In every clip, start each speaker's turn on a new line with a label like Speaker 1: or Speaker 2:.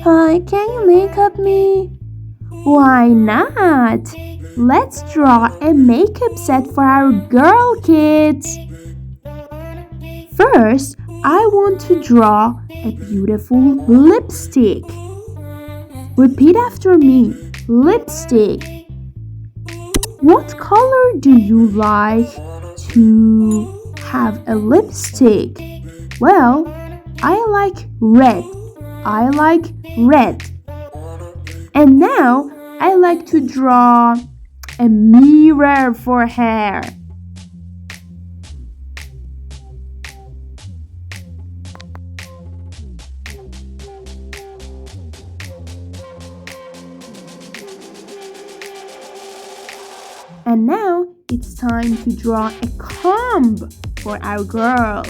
Speaker 1: Hi, can you make up me? Why not? Let's draw a makeup set for our girl kids. First, I want to draw a beautiful lipstick. Repeat after me. Lipstick. What color do you like to have a lipstick? Well, I like red. I like red. And now I like to draw a mirror for her. And now it's time to draw a comb for our girl.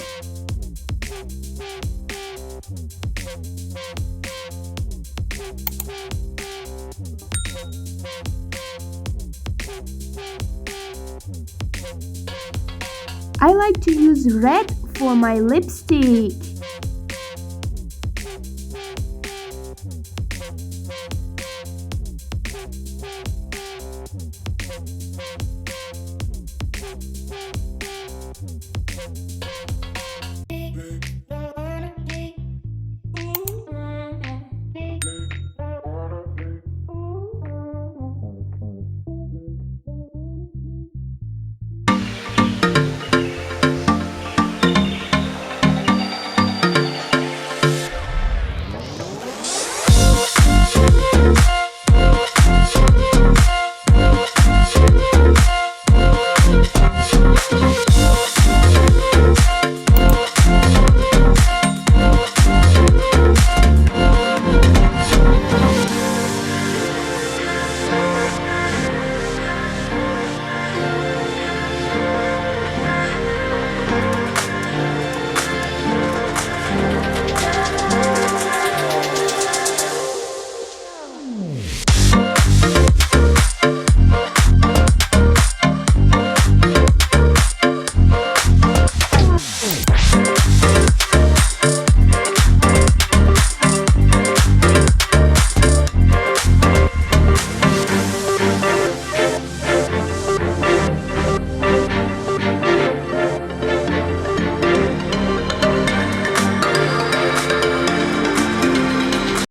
Speaker 1: I like to use red for my lipstick.